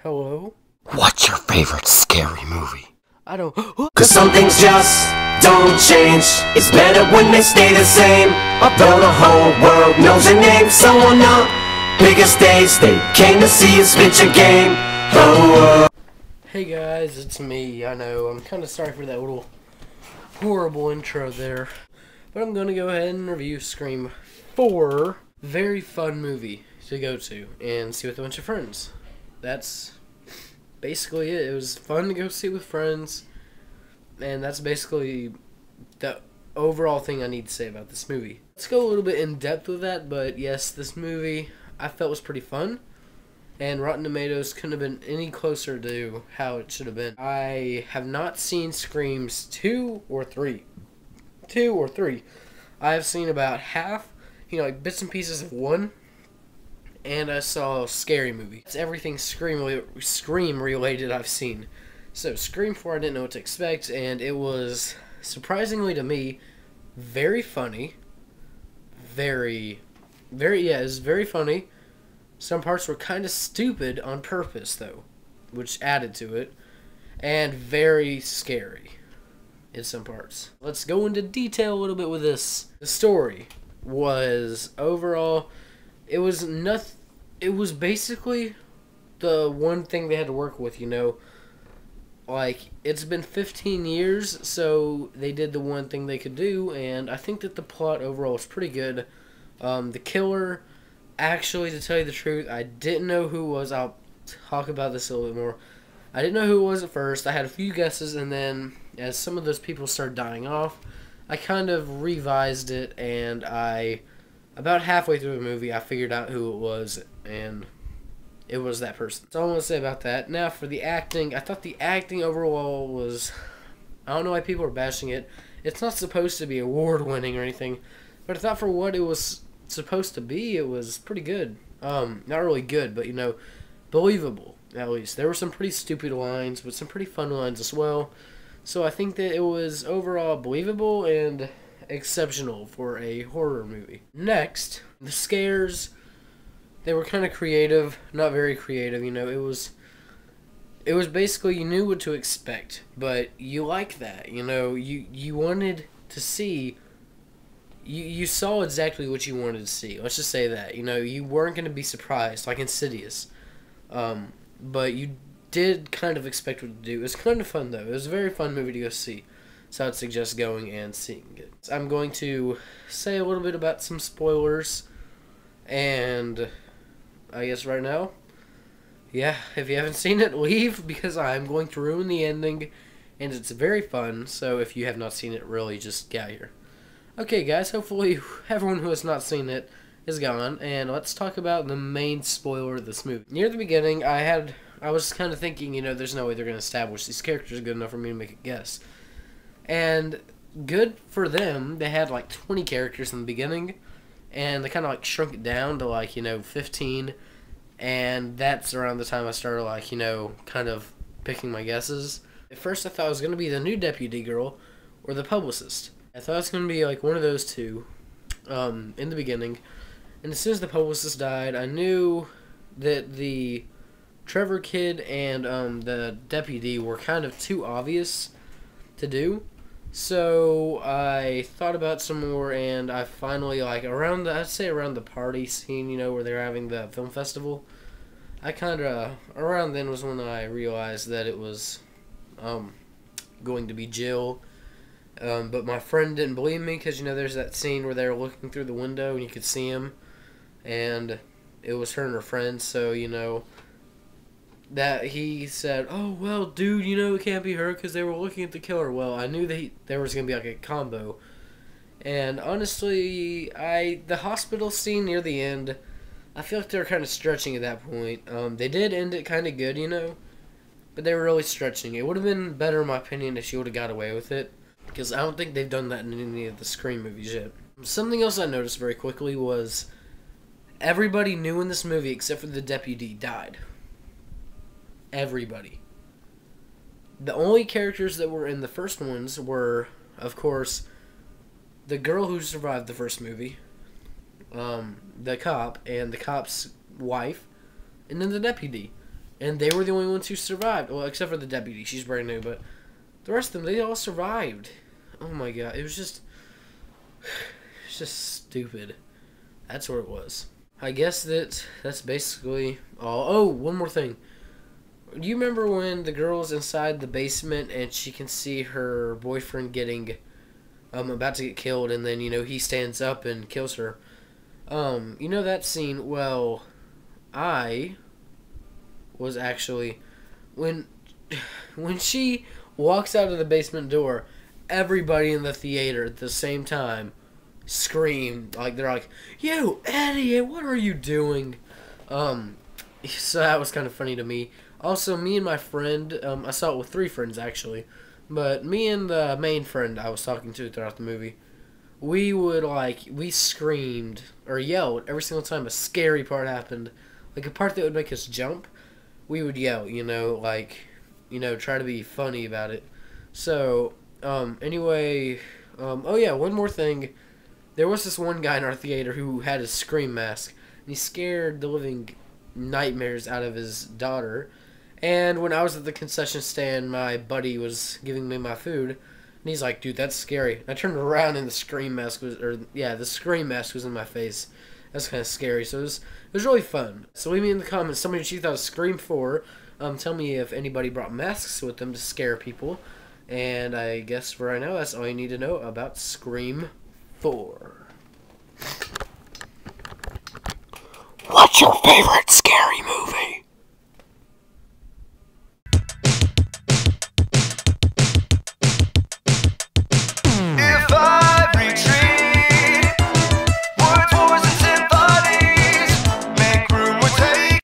Hello? What's your favorite scary movie? I don't. Cause some things just don't change. It's better when they stay the same. Although the whole world knows your name. So on the biggest stage they came to see you spit your game. Oh, Hey guys, it's me. I know, I'm kind of sorry for that little horrible intro there. But I'm going to go ahead and review Scream 4. Very fun movie to go to and see with a bunch of friends. That's basically it. It was fun to go see with friends. And that's basically the overall thing I need to say about this movie. Let's go a little bit in depth with that, but yes, this movie I felt was pretty fun. And Rotten Tomatoes couldn't have been any closer to how it should have been. I have not seen Screams 2 or 3. 2 or 3. I have seen about half, like bits and pieces of one. And I saw Scary Movie. It's everything Scream related I've seen. So Scream 4 I didn't know what to expect, and it was, surprisingly to me, very funny. It was very funny. Some parts were kind of stupid on purpose, though, which added to it, and very scary in some parts. Let's go into detail a little bit with this. The story was, overall, it was basically the one thing they had to work with, Like, it's been 15 years, so they did the one thing they could do, and I think that the plot overall is pretty good. The killer, actually, to tell you the truth, I didn't know who it was. I'll talk about this a little bit more. I didn't know who it was at first. I had a few guesses, and then as some of those people started dying off, I kind of revised it, and about halfway through the movie, I figured out who it was, and it was that person. That's all I want to say about that. Now, for the acting, I thought the acting overall was, I don't know why people are bashing it. It's not supposed to be award-winning or anything, but I thought for what it was supposed to be, it was pretty good. Not really good, but, believable, at least. There were some pretty stupid lines, but some pretty fun lines as well. So I think that it was overall believable and exceptional for a horror movie. Next, the scares. They were kind of creative, not very creative, It was basically, you knew what to expect, but you like that, You wanted to see, you saw exactly what you wanted to see. Let's just say that, You weren't going to be surprised, like Insidious. But you did kind of expect what to do. It was kind of fun, though. It was a very fun movie to go see. So I'd suggest going and seeing it. I'm going to say a little bit about some spoilers, and I guess right now, yeah, if you haven't seen it, leave, because I'm going to ruin the ending, and it's very fun, so if you have not seen it, really just get out here. Okay, guys, hopefully everyone who has not seen it is gone, and let's talk about the main spoiler of this movie. Near the beginning, I was kind of thinking, there's no way they're going to establish these characters good enough for me to make a guess. And good for them, they had like 20 characters in the beginning, and they kind of like shrunk it down to like, 15, and that's around the time I started kind of picking my guesses. At first I thought it was going to be the new deputy girl or the publicist. I thought it was going to be like one of those two in the beginning, and as soon as the publicist died, I knew that the Trevor kid and the deputy were kind of too obvious to do. So I thought about some more, and I finally, I'd say around the party scene, where they're having the film festival, around then was when I realized that it was going to be Jill. But my friend didn't believe me, because, there's that scene where they were looking through the window and you could see him, and it was her and her friend, so, that he said, oh, well, dude, it can't be her because they were looking at the killer. Well, I knew that there was going to be like a combo. And honestly, the hospital scene near the end, I feel like they were kind of stretching at that point. They did end it kind of good, but they were really stretching. It would have been better, in my opinion, if she would have got away with it, because I don't think they've done that in any of the Scream movies yet. Something else I noticed very quickly was everybody new in this movie, except for the deputy, died. Everybody. The only characters that were in the first ones were, of course, the girl who survived the first movie, the cop, and the cop's wife, and then the deputy. And they were the only ones who survived. Well, except for the deputy. She's brand new, but the rest of them, they all survived. Oh my god. It was just stupid. That's what it was. I guess that's basically all. Oh, one more thing. Do you remember when the girl's inside the basement and she can see her boyfriend getting about to get killed, and then, you know, he stands up and kills her? You know that scene? Well, I was actually when she walks out of the basement door, everybody in the theater at the same time screamed. Like, they're like, "You idiot, what are you doing?" So that was kind of funny to me. Also, me and my friend, I saw it with 3 friends actually, but me and the main friend I was talking to throughout the movie, we screamed or yelled every single time a scary part happened. Like a part that would make us jump, we would yell, you know, like, you know, try to be funny about it. So, anyway, oh yeah, one more thing. There was this one guy in our theater who had a scream mask, and he scared the living nightmares out of his daughter. And when I was at the concession stand, my buddy was giving me my food, and he's like, "Dude, that's scary." And I turned around and the scream mask was in my face. That's kind of scary. So it was really fun. So leave me in the comments somebody you thought of Scream 4. Tell me if anybody brought masks with them to scare people. And I guess for right now, that's all you need to know about Scream 4. What's your favorite